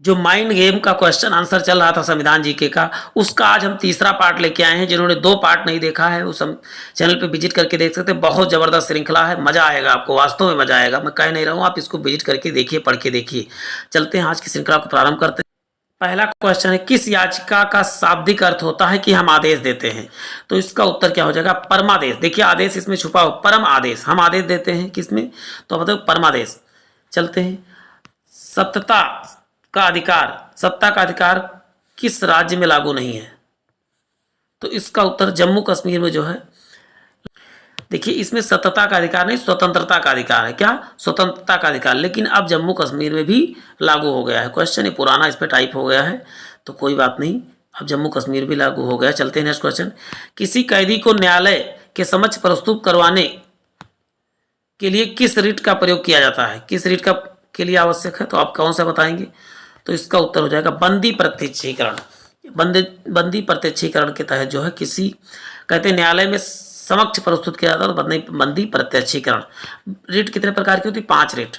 जो mind game का question answer चल रहा था संविधान जीके का, उसका आज हम तीसरा पार्ट लेके आए हैं। जिन्होंने 2 पार्ट नहीं देखा है उस हम चैनल पे विजिट करके देख सकते हैं। बहुत ज़बरदस्त श्रृंखला है, मज़ा आएगा आपको, वास्तव में मज़ा आएगा। मैं कह नहीं रहा हूँ, आप इसको विजिट करके देखिए, पढ़ के देखिए। चलते हैं आज की श्रृंखला को प्रारंभ करते हैं। पहला क्वेश्चन है, किस याचिका का शाब्दिक अर्थ होता है कि हम आदेश देते हैं? तो इसका उत्तर क्या हो जाएगा? परमादेश। देखिए आदेश इसमें छुपा हो, परम आदेश, हम आदेश देते हैं किसमें? तो मतलब परमादेश। चलते हैं, सत्ता का अधिकार, सत्ता का अधिकार किस राज्य में लागू नहीं है? तो इसका उत्तर जम्मू कश्मीर में जो है, देखिए इसमें सत्ता का अधिकार नहीं, स्वतंत्रता का अधिकार है। क्या? स्वतंत्रता का अधिकार। लेकिन अब जम्मू कश्मीर में भी लागू हो गया है। क्वेश्चन ये पुराना इस पर टाइप हो गया है, तो कोई बात नहीं, अब जम्मू कश्मीर भी लागू हो गया। चलते हैं नेक्स्ट क्वेश्चन, किसी कैदी को न्यायालय के समक्ष प्रस्तुत करवाने के लिए किस रिट का प्रयोग किया जाता है? किस रिट का के लिए आवश्यक है? तो आप कौन सा बताएंगे? तो इसका उत्तर हो जाएगा बंदी प्रत्यक्षीकरण। बंदी प्रत्यक्षीकरण के तहत जो है किसी, कहते हैं न्यायालय में समक्ष प्रस्तुत किया जाता है, तो बंदी प्रत्यक्षीकरण। रिट कितने प्रकार की होती है? 5 रिट।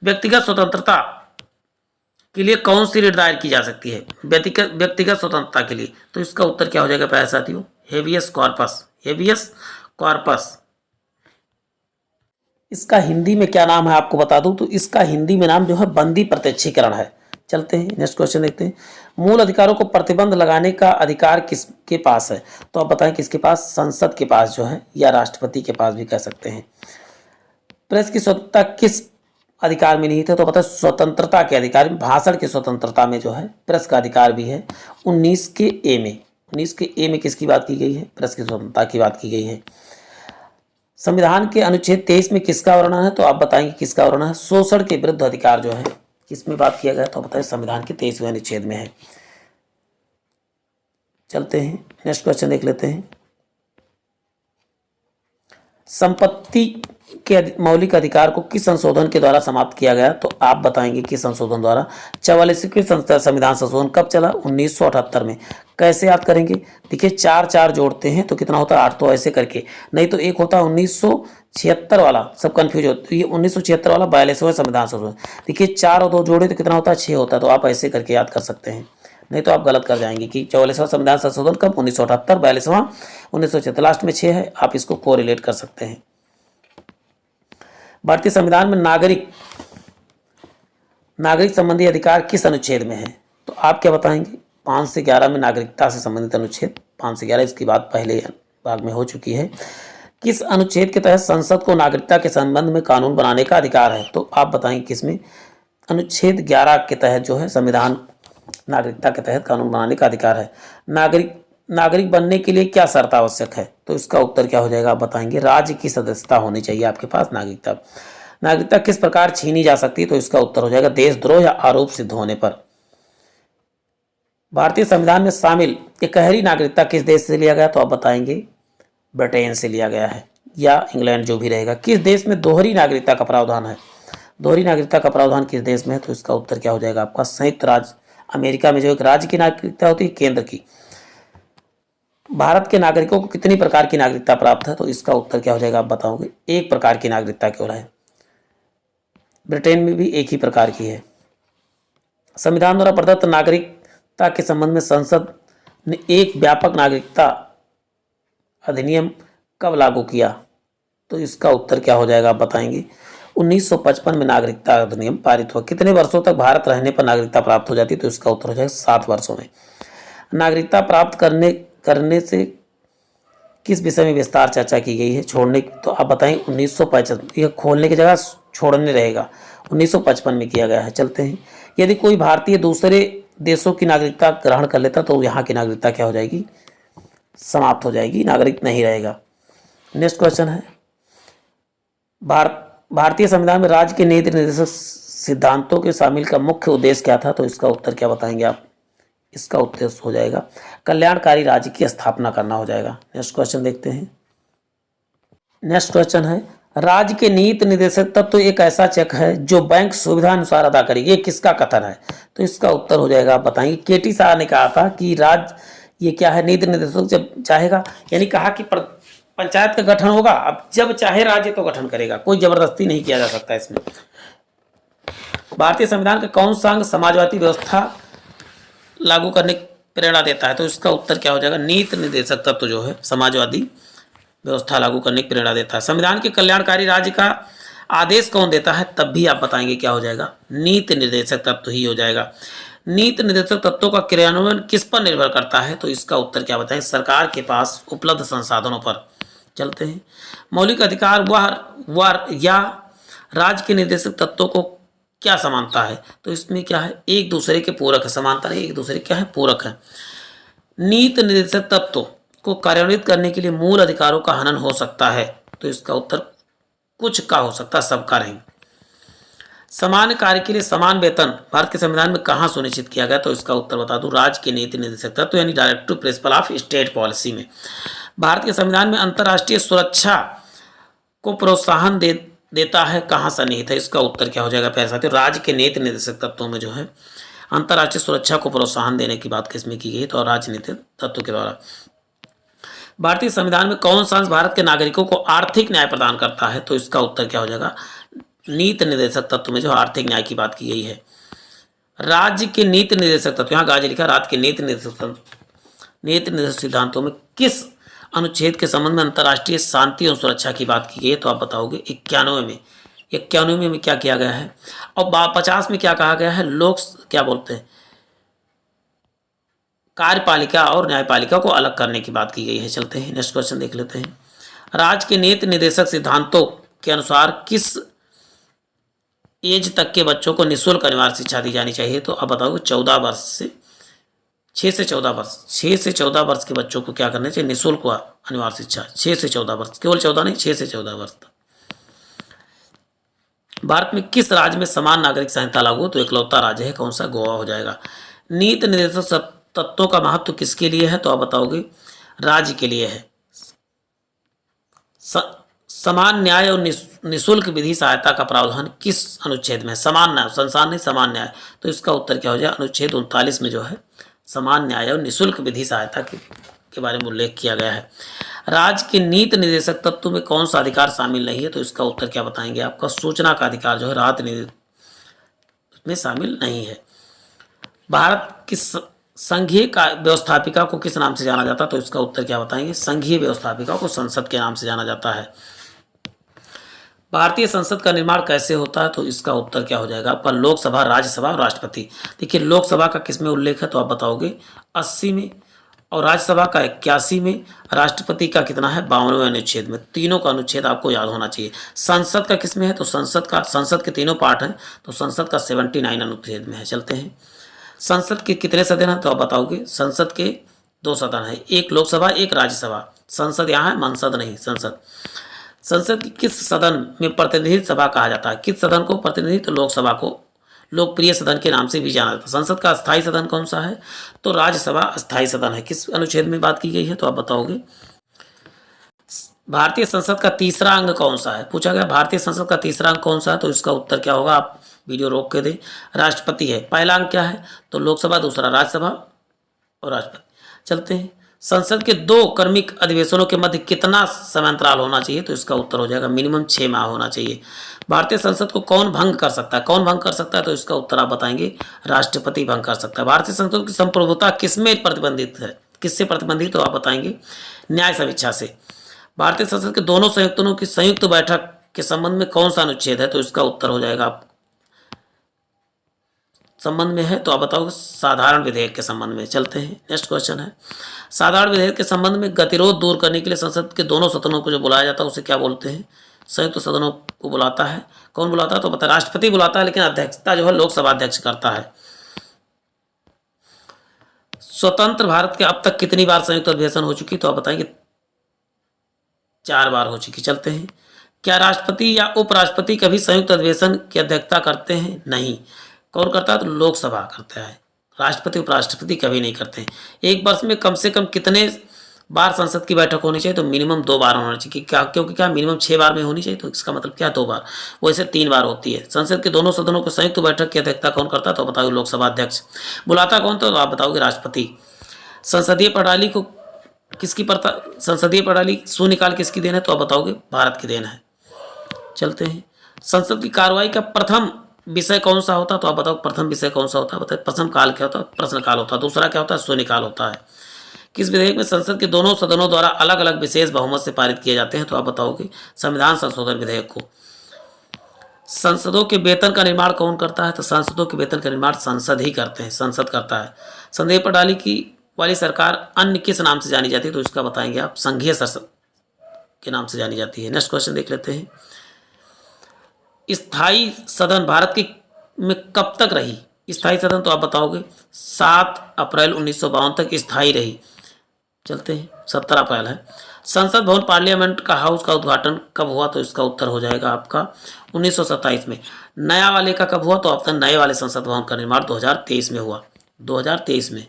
व्यक्तिगत स्वतंत्रता के लिए कौन सी रिट दायर की जा सकती है? व्यक्तिगत स्वतंत्रता के लिए, तो इसका उत्तर क्या हो जाएगा प्यारे साथियों? Habeas corpus. Habeas corpus. इसका हिंदी में क्या नाम है आपको बता दूं, तो इसका हिंदी में नाम जो है बंदी प्रत्यक्षीकरण है। चलते हैं नेक्स्ट क्वेश्चन देखते हैं, मूल अधिकारों को प्रतिबंध लगाने का अधिकार किसके पास है? तो आप बताएं किसके पास? संसद के पास जो है, या राष्ट्रपति के पास भी कह सकते हैं। प्रेस की स्वतंत्रता किस अधिकार में नहीं थे? तो पता है स्वतंत्रता के अधिकार में, भाषण की स्वतंत्रता में जो है प्रेस का अधिकार भी है। 19 के ए में, 19 के ए में किसकी बात की गई है? प्रेस की स्वतंत्रता की बात की गई है। संविधान के अनुच्छेद 23 में किसका वर्णन है? तो आप बताएंगे किसका वर्णन है? शोषण के विरुद्ध अधिकार जो है किसमें बात किया गया? तो बताइए संविधान के 23वें अनुच्छेद में है। चलते हैं नेक्स्ट क्वेश्चन देख लेते हैं, संपत्ति के मौलिक अधिकार को किस संशोधन के द्वारा समाप्त किया गया? तो आप बताएंगे किस संशोधन द्वारा? 44वें संविधान संशोधन कब चला? 1978 में। कैसे याद करेंगे? देखिए 4 4 जोड़ते हैं तो कितना होता है? 8। तो ऐसे करके, नहीं तो एक होता है 1976 वाला, सब कंफ्यूज होता है। ये 1976 वाला 42वां संविधान संशोधन। देखिए 4 और 2 जोड़े तो कितना होता है? 6 होता है। तो आप ऐसे करके याद कर सकते हैं, नहीं तो आप गलत कर जाएंगे कि 44वां संविधान संशोधन कब? 1978, 42वां 1976, लास्ट में 6 है। आप इसको कोरिलेट कर सकते हैं। भारतीय संविधान में नागरिक संबंधी अधिकार किस अनुच्छेद में है? तो आप क्या बताएंगे? 5 से 11 में नागरिकता से संबंधित अनुच्छेद 5 से 11, इसकी बात पहले भाग में हो चुकी है। किस अनुच्छेद के तहत संसद को नागरिकता के संबंध में कानून बनाने का अधिकार है? तो आप बताएंगे किसमें? अनुच्छेद 11 के तहत जो है संविधान नागरिकता के तहत कानून बनाने का अधिकार है। नागरिक बनने के लिए क्या शर्त आवश्यक है? तो इसका उत्तर क्या हो जाएगा? आप बताएंगे राज्य की सदस्यता होनी चाहिए आपके पास। नागरिकता किस प्रकार छीनी जा सकती है? तो इसका उत्तर हो जाएगा देशद्रोह या आरोप सिद्ध होने पर। भारतीय संविधान में शामिल इकहरी नागरिकता किस देश से लिया गया? तो आप बताएंगे ब्रिटेन से लिया गया है, या इंग्लैंड, जो भी रहेगा। किस देश में दोहरी नागरिकता का प्रावधान है? दोहरी नागरिकता का प्रावधान किस देश में है? तो इसका उत्तर क्या हो जाएगा आपका? संयुक्त राज्य अमेरिका में जो एक राज्य की नागरिकता होती है, केंद्र की। भारत के नागरिकों को कितनी प्रकार की नागरिकता प्राप्त है? तो इसका उत्तर क्या हो जाएगा? आप बताओगे 1 प्रकार की नागरिकता केवल है। ब्रिटेन में भी 1 ही प्रकार की है। संविधान द्वारा प्रदत्त नागरिकता के संबंध में संसद ने एक व्यापक नागरिकता अधिनियम कब लागू किया? तो इसका उत्तर क्या हो जाएगा? आप बताएंगे 1955 में नागरिकता अधिनियम पारित हुआ। कितने वर्षों तक भारत रहने पर नागरिकता प्राप्त हो जाती है? तो इसका उत्तर हो जाएगा 7 वर्षों में। नागरिकता प्राप्त करने से किस विषय में विस्तार चर्चा की गई है? छोड़ने, तो आप बताएंगे 1955। यह खोलने की जगह छोड़ने रहेगा, 1955 में किया गया है। चलते हैं, यदि कोई भारतीय दूसरे देशों की नागरिकता ग्रहण कर लेता तो यहाँ की नागरिकता क्या हो जाएगी? समाप्त हो जाएगी, नागरिक नहीं रहेगा। नेक्स्ट क्वेश्चन है, भारतीय संविधान में राज्य के नीति निर्देशक सिद्धांतों के शामिल का मुख्य उद्देश्य क्या था? तो इसका उत्तर क्या बताएंगे आप? इसका उद्देश्य हो जाएगा कल्याणकारी राज्य की स्थापना करना हो जाएगा। नेक्स्ट क्वेश्चन देखते हैं। नेक्स्ट क्वेश्चन है, राज्य के नीति निर्देशक तत्व तो एक ऐसा चेक है जो बैंक सुविधा अनुसार अदा करेगी। ये किसका कथन है? तो इसका उत्तर हो जाएगा, आप बताएंगे केटी शाह ने कहा था कि राज्य ये क्या है, नीति निर्देशक जब चाहेगा, यानी कहा कि पंचायत का गठन होगा, अब जब चाहे राज्य तो गठन करेगा, कोई जबरदस्ती नहीं किया जा सकता इसमें। भारतीय संविधान का कौन सा अंग समाजवादी व्यवस्था लागू करने की प्रेरणा देता है? तो इसका उत्तर क्या हो जाएगा? नीति निर्देशक तत्व जो है समाजवादी व्यवस्था लागू करने की प्रेरणा देता है। संविधान के कल्याणकारी राज्य का आदेश कौन देता है? तब भी आप बताएंगे क्या हो जाएगा? नीति निर्देशक तत्व ही हो जाएगा। नीति निर्देशक तत्वों का क्रियान्वयन किस पर निर्भर करता है? तो इसका उत्तर क्या बताएं? सरकार के पास उपलब्ध संसाधनों पर। चलते हैं। मौलिक अधिकार वह या राज्य के निर्देशक तत्वों को क्या समानता है? तो इसमें क्या है? एक दूसरे के पूरक है। समानता नहीं, एक दूसरे क्या है? पूरक है। नीति निर्देशक तत्व को कार्यान्वित करने के लिए मूल अधिकारों का हनन हो सकता है? तो इसका उत्तर कुछ का हो सकता है, सबका नहीं। समान कार्य के लिए समान वेतन भारत के संविधान में कहाँ सुनिश्चित किया गया? तो इसका उत्तर बता दूं, राज्य के नीति निर्देशक तत्व यानी directive principle of state policy में। भारत के संविधान में अंतर्राष्ट्रीय सुरक्षा को प्रोत्साहन देता है, कहाँ सन्निहित है? इसका उत्तर क्या हो जाएगा प्यारे साथियों? राज्य के नीति निर्देशक तत्वों में जो है अंतर्राष्ट्रीय सुरक्षा को प्रोत्साहन देने की बात किसमें की गई? तो राजनीतिक तत्व के द्वारा। भारतीय संविधान में कौन सा अंश भारत के नागरिकों को आर्थिक न्याय प्रदान करता है? तो इसका उत्तर क्या हो जाएगा? नीति निर्देशक तत्व में जो आर्थिक न्याय की बात की गई है। राज्य के नीति निर्देशक तत्व, यहाँ गाजी लिखा, राज्य के नीति निर्देशक सिद्धांतों में किस अनुच्छेद के संबंध में अंतर्राष्ट्रीय शांति और सुरक्षा की बात की गई है? तो आप बताओगे 91 में। 91 में क्या किया गया है? और 50 में क्या कहा गया है? लोग क्या बोलते हैं, कार्यपालिका और न्यायपालिका को अलग करने की बात की गई है। चलते हैं, नेक्स्ट क्वेश्चन देख लेते हैं। राज्य के नीति निर्देशक सिद्धांतों के अनुसार किस एज तक के बच्चों को निःशुल्क अनिवार्य शिक्षा दी जानी चाहिए? तो अब बताओगे 14 वर्ष से 6 से 14 वर्ष। 6 से 14 वर्ष के बच्चों को क्या करना चाहिए? निःशुल्क अनिवार्य शिक्षा। 6 से 14 वर्ष, केवल 14 नहीं, 6 से 14 वर्ष तक। भारत में किस राज्य में समान नागरिक संहिता लागू? तो इकलौता राज्य है, कौन सा? गोवा हो जाएगा। नीति निर्देशक तत्वों का महत्व किसके लिए है? तो आप बताओगे राज्य के लिए है। समान न्याय और निःशुल्क विधि सहायता का प्रावधान किस अनुच्छेद में? समान न्याय, संसार नहीं, समान न्याय। तो इसका उत्तर क्या हो जाए? अनुच्छेद 39 में जो है समान न्याय और निःशुल्क विधि सहायता के बारे में उल्लेख किया गया है। राज्य के नीति निर्देशक तत्व में कौन सा अधिकार शामिल नहीं है? तो इसका उत्तर क्या बताएंगे? आपका सूचना का अधिकार जो है राज्य में शामिल नहीं है। भारत की संघीय व्यवस्थापिका को किस नाम से जाना जाता है? तो इसका उत्तर क्या बताएंगे? संघीय व्यवस्थापिका को संसद के नाम से जाना जाता है। भारतीय संसद का निर्माण कैसे होता है? तो इसका उत्तर क्या हो जाएगा आपका? लोकसभा, राज्यसभा और राष्ट्रपति। देखिए, लोकसभा का किस में उल्लेख है? तो आप बताओगे 80 में, और राज्यसभा का 81 में, राष्ट्रपति का कितना है? 52वें अनुच्छेद में। तीनों का अनुच्छेद आपको याद होना चाहिए। संसद का किस में है? तो संसद के तीनों पार्ट हैं, तो संसद का 79 अनुच्छेद में है। चलते हैं, संसद के कितने सदन हैं? तो आप बताओगे संसद के 2 सदन है, एक लोकसभा, एक राज्यसभा। संसद यहाँ है, मंसद नहीं, संसद। संसद की किस सदन में प्रतिनिधि सभा कहा जाता है? किस सदन को प्रतिनिधि? तो लोकसभा को लोकप्रिय सदन के नाम से भी जाना जाता है। संसद का अस्थायी सदन कौन सा है? तो राज्यसभा अस्थायी सदन है। किस अनुच्छेद में बात की गई है? तो आप बताओगे भारतीय संसद का तीसरा अंग कौन सा है? पूछा गया भारतीय संसद का तीसरा अंग कौन सा है? तो इसका उत्तर क्या होगा? आप वीडियो रोक के दें। राष्ट्रपति है। पहला अंग क्या है? तो लोकसभा, दूसरा राज्यसभा और राष्ट्रपति। चलते हैं, संसद के 2 क्रमिक अधिवेशनों के मध्य कितना समयांतराल होना चाहिए? तो इसका उत्तर हो जाएगा मिनिमम 6 माह होना चाहिए। भारतीय संसद को कौन भंग कर सकता है? कौन भंग कर सकता है? तो इसका उत्तर आप बताएंगे राष्ट्रपति भंग कर सकता है। भारतीय संसद की संप्रभुता किसमें प्रतिबंधित है? किससे प्रतिबंधित? तो आप बताएंगे न्याय समीक्षा से। भारतीय संसद के दोनों संयुक्तों की संयुक्त बैठक के संबंध में कौन सा अनुच्छेद है? तो इसका उत्तर हो जाएगा आप संबंध में है, तो आप बताओगे साधारण विधेयक के संबंध में। चलते हैं, नेक्स्ट क्वेश्चन है, साधारण विधेयक के संबंध में गतिरोध दूर करने के लिए संसद के दोनों सदनों को जो बुलाया जाता है उसे क्या बोलते हैं? संयुक्त सदनों को बुलाता है। कौन बुलाता है? तो बता, राष्ट्रपति बुलाता है, लेकिन अध्यक्षता जो है लोकसभा अध्यक्ष करता है। स्वतंत्र भारत के अब तक कितनी बार संयुक्त अधिवेशन हो चुकी? तो आप बताएंगे 4 बार हो चुकी। चलते हैं, क्या राष्ट्रपति या उपराष्ट्रपति कभी संयुक्त अधिवेशन की अध्यक्षता करते हैं? नहीं। कौन करता है? तो लोकसभा करता है। राष्ट्रपति उपराष्ट्रपति कभी नहीं करते हैं। एक वर्ष में कम से कम कितने बार संसद की बैठक होनी चाहिए? तो मिनिमम 2 बार होना चाहिए। क्या? क्योंकि क्या मिनिमम 6 बार में होनी चाहिए, तो इसका मतलब क्या 2 बार, वैसे 3 बार होती है। संसद के दोनों सदनों को संयुक्त बैठक की अध्यक्षता कौन करता है? तो बताओगे लोकसभा अध्यक्ष। बुलाता कौन? तो आप बताओगे राष्ट्रपति। संसदीय प्रणाली को किसकी संसदीय प्रणाली शून्यकाल किसकी देन है? तो आप बताओगे भारत की देन है। चलते हैं, संसद की कार्रवाई का प्रथम विषय कौन सा होता है, तो आप बताओ प्रथम विषय कौन सा होता है, बताइए। प्रश्न काल क्या होता है, प्रश्न काल होता है। दूसरा क्या होता है, शून्यकाल होता है। किस विधेयक में संसद के दोनों सदनों द्वारा अलग अलग विशेष बहुमत से पारित किए जाते हैं, तो आप बताओगे संविधान संशोधन विधेयक को। संसदों के वेतन का निर्माण कौन करता है, तो संसदों के वेतन का निर्माण संसद ही करते हैं, संसद करता है। संदेह पर डाली की वाली सरकार अन्य किस नाम से जानी जाती है, तो इसका बताएंगे आप, संघीय संसद के नाम से जानी जाती है। नेक्स्ट क्वेश्चन देख लेते हैं। स्थायी सदन भारत की में कब तक रही, स्थायी सदन, तो आप बताओगे 7 अप्रैल 1952 तक स्थायी रही। चलते हैं, 17 अप्रैल है। संसद भवन पार्लियामेंट का हाउस का उद्घाटन कब हुआ, तो इसका उत्तर हो जाएगा आपका 1927 में। नया वाले का कब हुआ, तो आपका नए वाले संसद भवन का निर्माण 2023 में हुआ, 2023 में।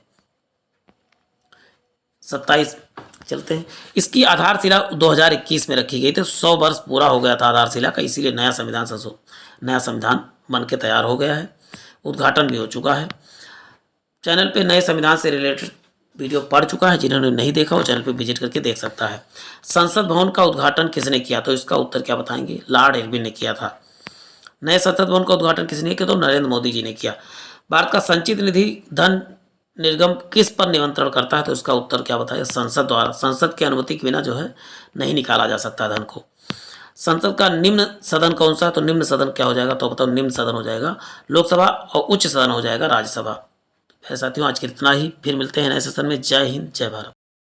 27 चलते हैं। इसकी आधारशिला 2021 में रखी गई थी, 100 वर्ष पूरा हो गया था आधारशिला का, इसीलिए नया संविधान बन के तैयार हो गया है, उद्घाटन भी हो चुका है। चैनल पे नए संविधान से रिलेटेड वीडियो पढ़ चुका है, जिन्होंने नहीं देखा वो चैनल पे विजिट करके देख सकता है। संसद भवन का उद्घाटन किसने किया, तो इसका उत्तर क्या बताएंगे, लॉर्ड इरविन ने किया था। नए संसद भवन का उद्घाटन किसने किया, तो नरेंद्र मोदी जी ने किया। भारत का संचित निधि धन निर्गम किस पर नियंत्रण करता है, तो इसका उत्तर क्या बताएगा, संसद द्वारा। संसद की अनुमति के बिना जो है नहीं निकाला जा सकता धन को। संसद का निम्न सदन कौन सा है, तो निम्न सदन क्या हो जाएगा, तो बताओ निम्न सदन हो जाएगा लोकसभा और उच्च सदन हो जाएगा राज्यसभा। साथियों आज के इतना ही, फिर मिलते हैं नए सेशन में। जय हिंद, जय भारत।